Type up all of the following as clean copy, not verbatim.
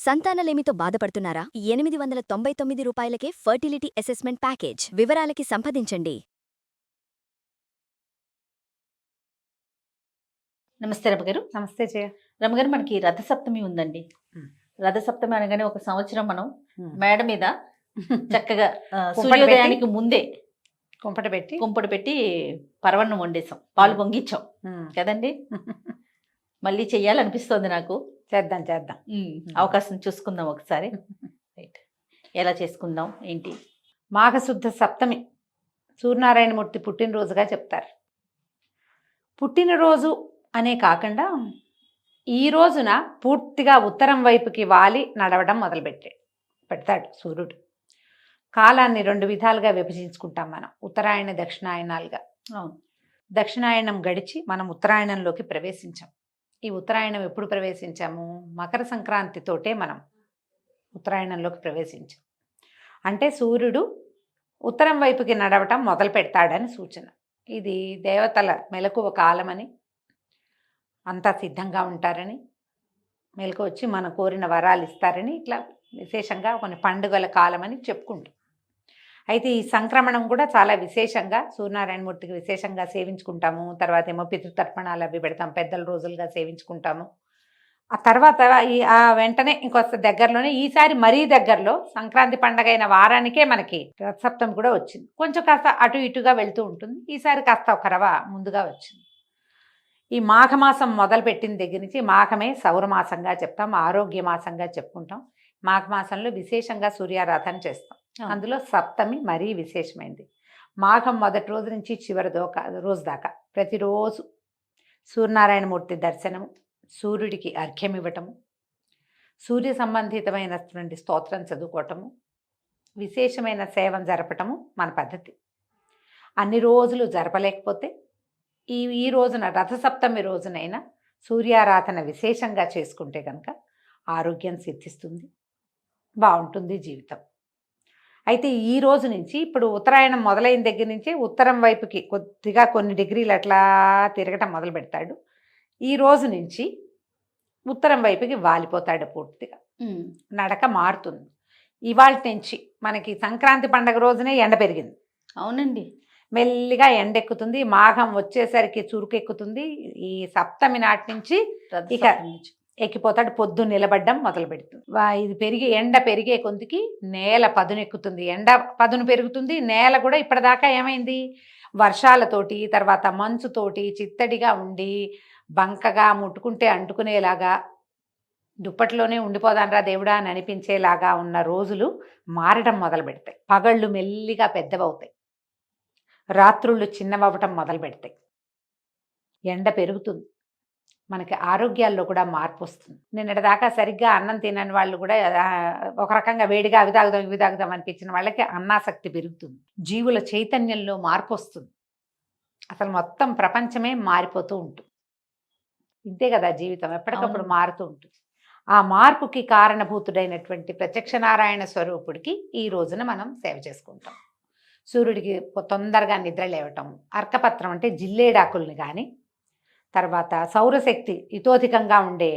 సంతానలేమితో బాధపడుతున్నారా? 899 రూపాయలకే fertility assessment package. వివరాలకి సంప్రదించండి. నమస్తే రమగారు. నమస్తే జయ. రమగారు, మనకి రథసప్తమి ఉందండి. రథసప్తమి అనగానే ఒక సంవత్సరం మనం మేడ మీద చక్కగా సూర్యోదయానికి ముందే కుంపట పెట్టి పరవన్నం వండేసాం, పాలు పొంగిచ్చాం కదండి. మళ్ళీ చెయ్యాలనిపిస్తోంది నాకు. చేద్దాం అవకాశం చూసుకుందాం ఒకసారి. రైట్, ఎలా చేసుకుందాం ఏంటి? మాఘశుద్ధ సప్తమి సూర్యనారాయణమూర్తి పుట్టినరోజుగా చెప్తారు. పుట్టినరోజు అనే కాకుండా ఈ రోజున పూర్తిగా ఉత్తరం వైపుకి వాలి నడవడం పెడతాడు సూర్యుడు. కాలాన్ని 2 విధాలుగా విభజించుకుంటాం మనం, ఉత్తరాయణ దక్షిణాయనాలుగా. దక్షిణాయనం గడిచి మనం ఉత్తరాయణంలోకి ప్రవేశించాం. ఈ ఉత్తరాయణం ఎప్పుడు ప్రవేశించాము? మకర సంక్రాంతితోటే మనం ఉత్తరాయణంలోకి ప్రవేశించాం. అంటే సూర్యుడు ఉత్తరం వైపుకి నడవటం మొదలు పెడతాడని సూచన. ఇది దేవతల మెలకువ కాలమని, అంతా సిద్ధంగా ఉంటారని, మెలకు వచ్చి మన కోరిన వరాలు ఇస్తారని, ఇట్లా విశేషంగా కొన్ని పండుగల కాలమని చెప్పుకుంటాం. అయితే ఈ సంక్రమణం కూడా చాలా విశేషంగా సూర్యనారాయణమూర్తికి విశేషంగా సేవించుకుంటాము. తర్వాత ఏమో పితృతర్పణాలు అవి పెడతాం, పెద్దల రోజులుగా సేవించుకుంటాము. ఆ తర్వాత ఆ వెంటనే ఇంకొక దగ్గరలోనే, ఈసారి మరీ దగ్గరలో సంక్రాంతి పండగ అయిన వారానికే మనకి రథసప్తమి కూడా వచ్చింది. కొంచెం కాస్త అటు ఇటుగా వెళ్తూ ఉంటుంది. ఈసారి కాస్త ఒక రవ ముందుగా వచ్చింది. ఈ మాఘమాసం మొదలుపెట్టిన దగ్గర నుంచి, మాఘమే సౌరమాసంగా చెప్తాం, ఆరోగ్య మాసంగా చెప్పుకుంటాం. మాఘమాసంలో విశేషంగా సూర్యారాధన చేస్తాం. అందులో సప్తమి మరీ విశేషమైంది. మాఘం మొదటి రోజు నుంచి చివరి రోజు దాకా ప్రతిరోజు సూర్యనారాయణమూర్తి దర్శనము, సూర్యుడికి అర్ఘ్యం ఇవ్వటము, సూర్య సంబంధితమైనటువంటి స్తోత్రం చదువుకోవటము, విశేషమైన సేవం జరపటము మన పద్ధతి. అన్ని రోజులు జరపలేకపోతే ఈ రోజున రథసప్తమి రోజునైనా సూర్యారాధన విశేషంగా చేసుకుంటే కనుక ఆరోగ్యం సిద్ధిస్తుంది, బాగుంటుంది జీవితం. అయితే ఈ రోజు నుంచి, ఇప్పుడు ఉత్తరాయణం మొదలైన దగ్గర నుంచి ఉత్తరం వైపుకి కొద్దిగా కొన్ని డిగ్రీలు అట్లా తిరగటం మొదలు పెడతాడు. ఈ రోజు నుంచి ఉత్తరం వైపుకి వాలిపోతాడు పూర్తిగా, నడక మారుతుంది. ఇవాళ నుంచి మనకి సంక్రాంతి పండగ రోజునే ఎండ పెరిగింది. అవునండి, మెల్లిగా ఎండెక్కుతుంది. మాఘం వచ్చేసరికి చురుకెక్కుతుంది. ఈ సప్తమి నాటి నుంచి ఇక ఎక్కిపోతాడు. పొద్దు నిలబడ్డం మొదలు పెడుతుంది. ఇది ఎండ పెరిగే కొద్దికి నేల పదునెక్కుతుంది, ఎండ పదును పెరుగుతుంది. నేల కూడా ఇప్పటిదాకా ఏమైంది, వర్షాలతోటి తర్వాత మంచుతోటి చిత్తడిగా ఉండి బంకగా ముట్టుకుంటే అంటుకునేలాగా, దుప్పట్లోనే ఉండిపోదానరా దేవుడా అని అనిపించేలాగా ఉన్న రోజులు మారడం మొదలు పెడతాయి. పగళ్ళు మెల్లిగా పెద్దవవుతాయి, రాత్రుళ్ళు చిన్నవవ్వటం మొదలు పెడతాయి. ఎండ పెరుగుతుంది, మనకి ఆరోగ్యాల్లో కూడా మార్పు వస్తుంది. నిన్నటిదాకా సరిగ్గా అన్నం తినని వాళ్ళు కూడా ఒక రకంగా వేడిగా అవి తాగుదాం ఇవి తాగుదాం అనిపించిన వాళ్ళకి అన్నాసక్తి పెరుగుతుంది. జీవుల చైతన్యంలో మార్పు వస్తుంది. అసలు మొత్తం ప్రపంచమే మారిపోతూ ఉంటుంది. ఇంతే కదా జీవితం, ఎప్పటికప్పుడు మారుతూ ఉంటుంది. ఆ మార్పుకి కారణభూతుడైనటువంటి ప్రత్యక్ష నారాయణ స్వరూపుడికి ఈ రోజున మనం సేవ చేసుకుంటాం. సూర్యుడికి తొందరగా నిద్ర లేవటం, అర్కపత్రం అంటే జిల్లేడాకుల్ని కానీ, తర్వాత సౌరశక్తి ఇతోధికంగా ఉండే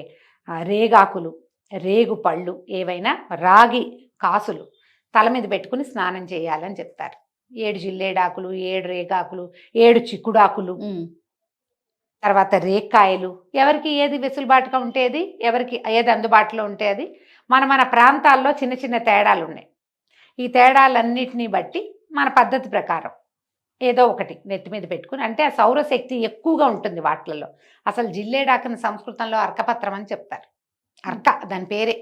రేగాకులు, రేగు పళ్ళు, ఏవైనా రాగి కాసులు తల మీద పెట్టుకుని స్నానం చేయాలని చెప్తారు. 7 జిల్లేడాకులు, 7 రేగాకులు, 7 చిక్కుడాకులు, తర్వాత రేక్కాయలు. ఎవరికి ఏది వెసులుబాటుగా ఉంటేది, ఎవరికి ఏది అందుబాటులో ఉంటే అది. మన ప్రాంతాల్లో చిన్న చిన్న తేడాలు ఉన్నాయి. ఈ తేడాలన్నిటినీ బట్టి మన పద్ధతి ప్రకారం ఏదో ఒకటి నెత్తి మీద పెట్టుకుని, అంటే ఆ సౌరశక్తి ఎక్కువగా ఉంటుంది వాటిలలో. అసలు జిల్లేడాకుని సంస్కృతంలో అర్కపత్రం అని చెప్తారు. దాని పేరే.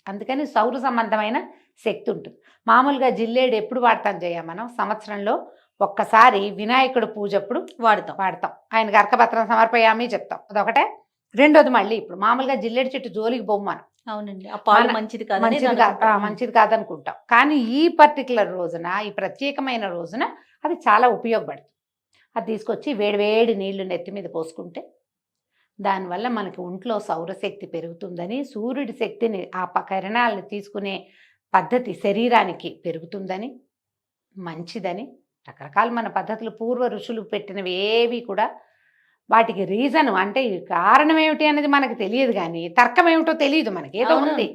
అందుకని సౌర సంబంధమైన శక్తి ఉంటుంది. మామూలుగా జిల్లేడు ఎప్పుడు వాడతాం మనం? సంవత్సరంలో ఒక్కసారి వినాయకుడు పూజప్పుడు వాడతాం. ఆయనకి అర్కపత్రం సమర్పయామి చెప్తాం, అదొకటే. రెండోది మళ్ళీ ఇప్పుడు మామూలుగా జిల్లేడు చెట్టు జోలికి బొమ్మను. అవునండి, ఆ పాలు మంచిది కాదనుకుంటాం. కానీ ఈ పర్టికులర్ రోజున, ఈ ప్రత్యేకమైన రోజున అది చాలా ఉపయోగపడుతుంది. అది తీసుకొచ్చి వేడివేడి నీళ్లు నెత్తి మీద పోసుకుంటే దానివల్ల మనకి ఒంట్లో సౌరశక్తి పెరుగుతుందని, సూర్యుడి శక్తిని ఆ కిరణాలను తీసుకునే పద్ధతి శరీరానికి పెరుగుతుందని, మంచిదని రకరకాల మన పద్ధతులు పూర్వ ఋషులు పెట్టినవి ఏవి కూడా వాటికి రీజన్ అంటే కారణం ఏమిటి అనేది మనకు తెలియదు, కానీ తర్కం ఏమిటో తెలియదు మనకి. ఏదో ఉంది,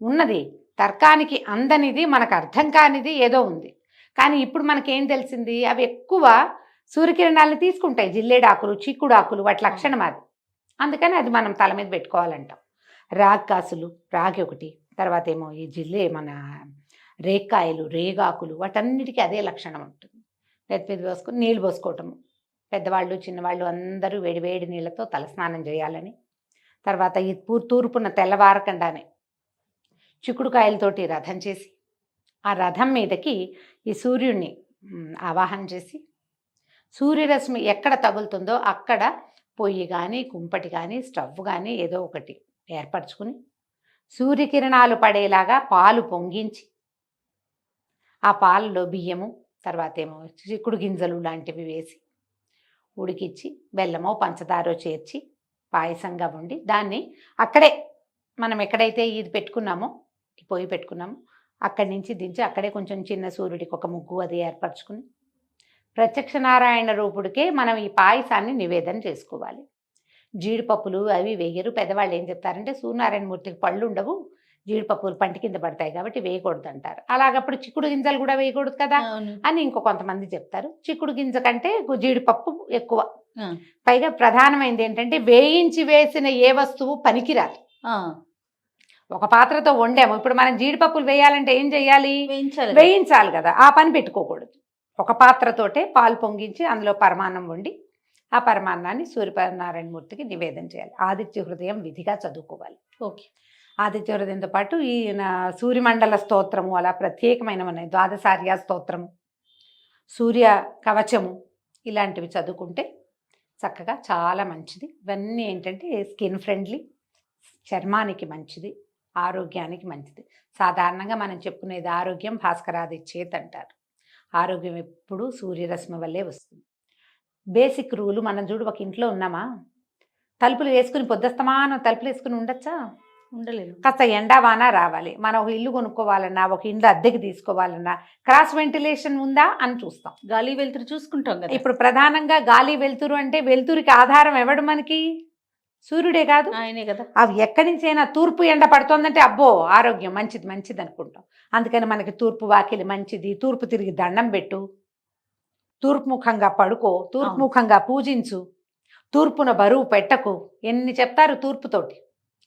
ఉన్నది, తర్కానికి అందనిది, మనకు అర్థం కానిది ఏదో ఉంది. కానీ ఇప్పుడు మనకేం తెలిసింది, అవి ఎక్కువ సూర్యకిరణాలను తీసుకుంటాయి. జిల్లేడాకులు, చిక్కుడాకులు, వాటి లక్షణం అది. అందుకని అది మనం తల మీద పెట్టుకోవాలంటాం. రాగి కాసులు, రాగి ఒకటి, తర్వాత ఏమో ఈ మన రేక్కాయలు, రేగాకులు, వాటన్నిటికీ అదే లక్షణం ఉంటుంది. నెత్తి మీద పోసుకొని నీళ్ళు పోసుకోవటము. పెద్దవాళ్ళు చిన్నవాళ్ళు అందరూ వేడివేడి నీళ్ళతో తలస్నానం చేయాలని. తర్వాత ఈ తూర్పున తెల్లవారకుండానే చిక్కుడుకాయలతోటి రథం చేసి, ఆ రథం మీదకి ఈ సూర్యుడిని ఆవాహన చేసి, సూర్యరశ్మి ఎక్కడ తగులుతుందో అక్కడ పొయ్యి కానీ, కుంపటి కానీ, స్టవ్ కానీ ఏదో ఒకటి ఏర్పరచుకుని, సూర్యకిరణాలు పడేలాగా పాలు పొంగించి, ఆ పాలలో బియ్యము, తర్వాత ఏమో చిక్కుడు గింజలు లాంటివి వేసి ఉడికిచ్చి, బెల్లమో పంచదారో చేర్చి పాయసంగా వండి, దాన్ని అక్కడే మనం ఎక్కడైతే ఇది పెట్టుకున్నామో, ఈ పొయ్యి పెట్టుకున్నామో అక్కడి నుంచి దించి అక్కడే కొంచెం చిన్న సూర్యుడికి ఒక ముగ్గు అది ఏర్పరచుకుని, ప్రత్యక్ష నారాయణ రూపుడికే మనం ఈ పాయసాన్ని నివేదన చేసుకోవాలి. జీడిపప్పులు అవి వేయరు. పెద్దవాళ్ళు ఏం చెప్తారంటే, సూర్యనారాయణమూర్తికి పళ్ళు ఉండవు, జీడిపప్పులు పంటి కింద పడతాయి కాబట్టి వేయకూడదు అంటారు. అలాగప్పుడు చిక్కుడు గింజలు కూడా వేయకూడదు కదా అని ఇంకో కొంతమంది చెప్తారు. చిక్కుడు గింజ కంటే జీడిపప్పు ఎక్కువ. పైగా ప్రధానమైనది ఏంటంటే, వేయించి వేసిన ఏ వస్తువు పనికిరాదు. ఒక పాత్రతో వండాము, ఇప్పుడు మనం జీడిపప్పులు వేయాలంటే ఏం చేయాలి, వేయించాలి కదా, ఆ పని పెట్టుకోకూడదు. ఒక పాత్రతోటే పాలు పొంగించి అందులో పరమాన్నం వండి, ఆ పరమాన్నాన్ని సూర్యనారాయణమూర్తికి నివేదన చేయాలి. ఆదిత్య హృదయం విధిగా చదువుకోవాలి. ఓకే. ఆదిత్య హృదయంతో పాటు ఈ సూర్యమండల స్తోత్రము, అలా ప్రత్యేకమైన ఉన్నాయి, ద్వాదశార్య స్తోత్రము, సూర్య కవచము, ఇలాంటివి చదువుకుంటే చక్కగా చాలా మంచిది. ఇవన్నీ ఏంటంటే స్కిన్ ఫ్రెండ్లీ, చర్మానికి మంచిది, ఆరోగ్యానికి మంచిది. సాధారణంగా మనం చెప్పుకునేది ఆరోగ్యం భాస్కరాదిచ్చేత్ అంటారు. ఆరోగ్యం ఎప్పుడూ సూర్యరశ్మి వల్లే వస్తుంది. బేసిక్ రూలు మనం చూడు, ఒక ఇంట్లో ఉన్నామా, తలుపులు వేసుకుని పొద్దుస్తమానం తలుపులు వేసుకుని ఉండొచ్చా? ఉండలేదు. కాస్త ఎండా వాన రావాలి, మనం ఒక ఇల్లు కొనుక్కోవాలన్నా, ఒక ఇల్లు అద్దెకి తీసుకోవాలన్నా క్రాస్ వెంటిలేషన్ ఉందా అని చూస్తాం. గాలి వెలుతురు చూసుకుంటాం కదా. ఇప్పుడు ప్రధానంగా గాలి వెలుతురు అంటే, వెలుతురికి ఆధారం ఎవడు మనకి? సూర్యుడే కాదు, ఆయనే కదా. అవి ఎక్కడి నుంచి అయినా తూర్పు ఎండ పడుతోందంటే అబ్బో ఆరోగ్యం మంచిది మంచిది అనుకుంటాం. అందుకని మనకి తూర్పు వాకిలి మంచిది, తూర్పు తిరిగి దండం పెట్టు, తూర్పు ముఖంగా పడుకో, తూర్పు ముఖంగా పూజించు, తూర్పున బరువు పెట్టకు, ఎన్ని చెప్తారు తూర్పుతోటి.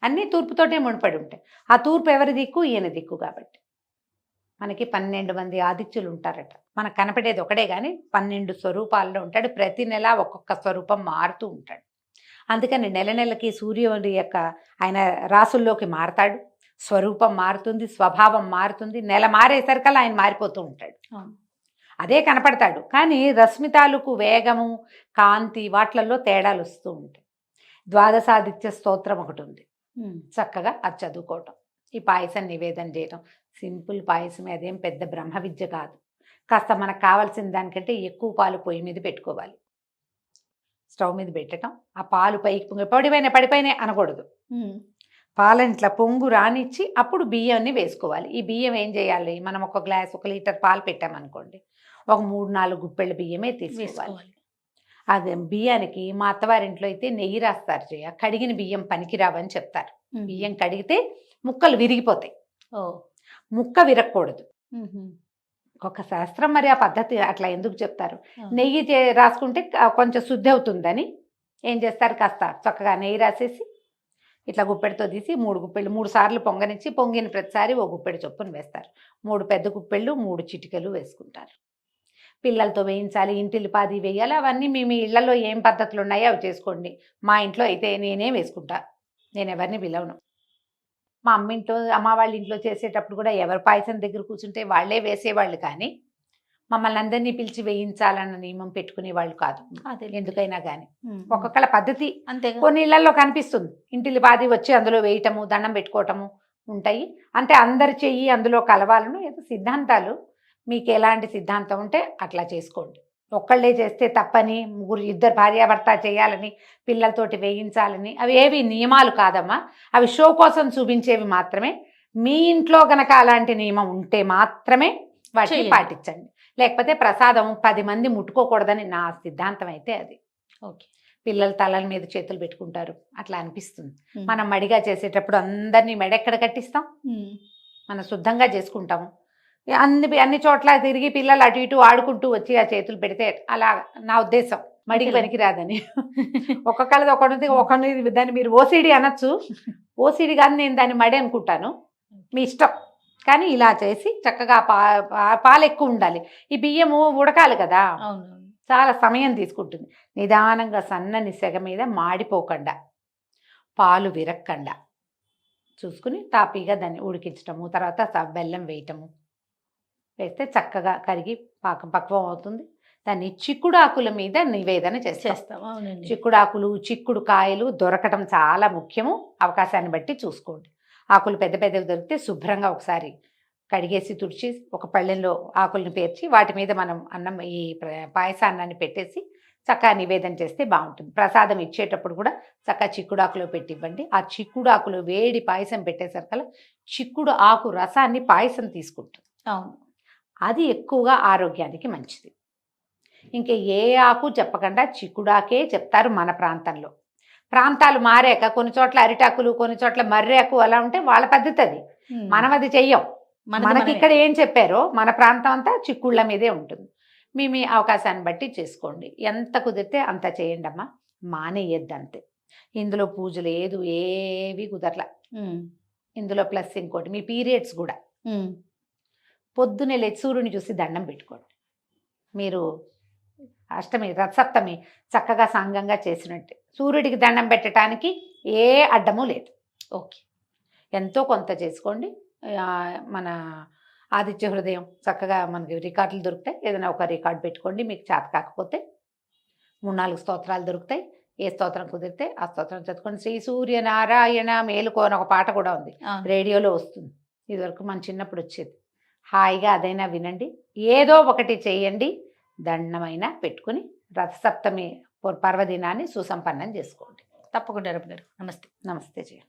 అన్నీ తూర్పుతోటే ముడిపడి ఉంటాయి. ఆ తూర్పు ఎవరి దిక్కు? ఈయన దిక్కు. కాబట్టి మనకి 12 మంది ఆదిత్యులు ఉంటారట. మనకు కనపడేది ఒకడే కానీ 12 స్వరూపాల్లో ఉంటాడు. ప్రతి నెల ఒక్కొక్క స్వరూపం మారుతూ ఉంటాడు. అందుకని నెల నెలకి సూర్యుడి యొక్క ఆయన రాసుల్లోకి మారతాడు, స్వరూపం మారుతుంది, స్వభావం మారుతుంది. నెల మారేసరికల్లా ఆయన మారిపోతూ ఉంటాడు. అదే కనపడతాడు, కానీ రశ్మి తాలూకు వేగము, కాంతి, వాట్లల్లో తేడాలు వస్తూ ఉంటాయి. ద్వాదశాదిత్య స్తోత్రం ఒకటి ఉంది, చక్కగా అది చదువుకోవటం, ఈ పాయసం నివేదన చేయటం. సింపుల్ పాయసమే, అదేం పెద్ద బ్రహ్మ విద్య కాదు. కాస్త మనకు కావాల్సిన దానికంటే ఎక్కువ పాలు పొయ్యి మీద పెట్టుకోవాలి, స్టవ్ మీద పెట్టడం. ఆ పాలు పైకి పడిపోయినాయి అనకూడదు. పాలని ఇట్లా పొంగు రానిచ్చి అప్పుడు బియ్యాన్ని వేసుకోవాలి. ఈ బియ్యం ఏం చేయాలి, మనం ఒక గ్లాస్ 1 లీటర్ పాలు పెట్టామనుకోండి, ఒక 3-4 గుప్పెళ్ళ బియ్యమే తీసుకోవాలి. అది బియ్యానికి మా అత్తవారింట్లో అయితే నెయ్యి రాస్తారు చేయ, కడిగిన బియ్యం పనికిరావని చెప్తారు. బియ్యం కడిగితే ముక్కలు విరిగిపోతాయి, ముక్క విరగకూడదు. ఒక శాస్త్రం, మరి ఆ పద్ధతి అట్లా ఎందుకు చెప్తారు? నెయ్యి రాసుకుంటే కొంచెం శుద్ధి అవుతుందని ఏం చేస్తారు, కాస్త చక్కగా నెయ్యి రాసేసి ఇట్లా గుప్పెడితో తీసి 3 గుప్పెళ్ళు 3 సార్లు పొంగనిచ్చి, పొంగిన ప్రతిసారి ఓ గుప్పెడు చొప్పున వేస్తారు. 3 పెద్ద గుప్పెళ్ళు 3 చిటికలు వేసుకుంటారు. పిల్లలతో వేయించాలి, ఇంటిల్లిపాది వేయాలి. అవన్నీ మీ ఇళ్లలో ఏం పద్ధతులు ఉన్నాయో అవి చేసుకోండి. మా ఇంట్లో అయితే నేనే వేసుకుంటా, నేను ఎవరిని పిలవను. మా అమ్మ వాళ్ళ ఇంట్లో చేసేటప్పుడు కూడా ఎవరి పాయసం దగ్గర కూర్చుంటే వాళ్ళే వేసేవాళ్ళు, కానీ మమ్మల్ని అందరినీ పిలిచి వేయించాలన్న నియమం పెట్టుకునే వాళ్ళు కాదు. ఎందుకైనా కానీ ఒక్కొక్కళ్ళ పద్ధతి అంతే. కొన్ని ఇళ్లలో కనిపిస్తుంది, ఇంటిల్లిపాది వచ్చి అందులో వేయటము, దండం పెట్టుకోవటము ఉంటాయి. అంటే అందరి చెయ్యి అందులో కలవాలను ఏదో సిద్ధాంతాలు, మీకు ఎలాంటి సిద్ధాంతం ఉంటే అట్లా చేసుకోండి. ఒక్కళ్ళే చేస్తే తప్పని, 2 భార్యాభర్త చేయాలని, పిల్లలతోటి వేయించాలని అవి ఏవి నియమాలు కాదమ్మా. అవి షో కోసం చూపించేవి మాత్రమే. మీ ఇంట్లో గనక అలాంటి నియమం ఉంటే మాత్రమే వాటిని పాటించండి. లేకపోతే ప్రసాదం 10 మంది ముట్టుకోకూడదని నా సిద్ధాంతం అయితే అది. ఓకే. పిల్లలు తలల మీద చేతులు పెట్టుకుంటారు, అట్లా అనిపిస్తుంది. ఉమ్. మనం మడిగా చేసేటప్పుడు అందరినీ మెడ ఎక్కడ కట్టిస్తాం, ఉమ్. మనం శుద్ధంగా చేసుకుంటాము. అన్ని చోట్ల తిరిగి పిల్లలు అటు ఇటు ఆడుకుంటూ వచ్చి ఆ చేతులు పెడితే అలా నా ఉద్దేశం, మడికి అంతేలే. పనికిరాదని. ఒక్కొక్కళ్ళది ఒకరిని దాన్ని మీరు ఓసిడి అనొచ్చు, ఓసిడి కానీ నేను దాన్ని మడి అనుకుంటాను, మీ ఇష్టం. కానీ ఇలా చేసి చక్కగా పాలు ఎక్కువ ఉండాలి. ఈ బియ్యము ఉడకాలి కదా, అవును. చాలా సమయం తీసుకుంటుంది. నిదానంగా సన్నని సెగ మీద మాడిపోకుండా, పాలు విరక్కండా చూసుకుని తాపీగా దాన్ని ఉడికించటము, తర్వాత బెల్లం వేయటము, వేస్తే చక్కగా కరిగి పాకం పక్వం అవుతుంది. దాన్ని చిక్కుడు ఆకుల మీద నివేదన చేస్తాం. అవునండి. చిక్కుడాకులు, చిక్కుడు కాయలు దొరకటం చాలా ముఖ్యము. అవకాశాన్ని బట్టి చూసుకోండి. ఆకులు పెద్ద పెద్దవి దొరికితే శుభ్రంగా ఒకసారి కడిగేసి తుడిచి ఒక పళ్ళెంలో ఆకులను పేర్చి వాటి మీద మనం అన్నం ఈ పాయసాన్నాన్ని పెట్టేసి చక్కగా నివేదన చేస్తే బాగుంటుంది. ప్రసాదం ఇచ్చేటప్పుడు కూడా చక్కగా చిక్కుడాకులో పెట్టి ఇవ్వండి. ఆ చిక్కుడాకులో వేడి పాయసం పెట్టేసరికల్లా చిక్కుడు ఆకు రసాన్ని పాయసం తీసుకుంటుంది. అవును. అది ఎక్కువగా ఆరోగ్యానికి మంచిది. ఇంకా ఏ ఆకు చెప్పకుండా చిక్కుడాకే చెప్తారు మన ప్రాంతంలో. ప్రాంతాలు మారాక కొన్ని చోట్ల అరిటాకులు, కొన్ని చోట్ల మర్రాకు అలా ఉంటే వాళ్ళ పద్ధతి అది. మనం అది చెయ్యం. మనకి ఇక్కడ ఏం చెప్పారో మన ప్రాంతం అంతా చిక్కుళ్ళ మీదే ఉంటుంది. మీ అవకాశాన్ని బట్టి చేసుకోండి. ఎంత కుదిరితే అంత చేయండి అమ్మా, మానేయద్దు అంతే. ఇందులో పూజలు ఏవి కుదరలా. ఇందులో ప్లస్ ఇంకోటి, మీ పీరియడ్స్ కూడా పొద్దునే లేచి సూర్యుని చూసి దండం పెట్టుకోండి. మీరు అష్టమి రథసప్తమి చక్కగా సాంగంగా చేసినట్టే. సూర్యుడికి దండం పెట్టడానికి ఏ అడ్డము లేదు. ఓకే. ఎంతో కొంత చేసుకోండి. మన ఆదిత్య హృదయం చక్కగా మనకి రికార్డులు దొరుకుతాయి. ఏదైనా ఒక రికార్డు పెట్టుకోండి. మీకు చేత కాకపోతే 3-4 స్తోత్రాలు దొరుకుతాయి. ఏ స్తోత్రం కుదిరితే ఆ స్తోత్రం చదువుకోండి. శ్రీ సూర్యనారాయణ మేలుకో అని ఒక పాట కూడా ఉంది, రేడియోలో వస్తుంది. ఇదివరకు మన చిన్నప్పుడు వచ్చేది. హాయిగా అదైనా వినండి. ఏదో ఒకటి చేయండి. దండమైన పెట్టుకుని రథసప్తమి పర్వదినాన్ని సుసంపన్నం చేసుకోండి. తప్పకుండా రమగారు. నమస్తే. నమస్తే జయ.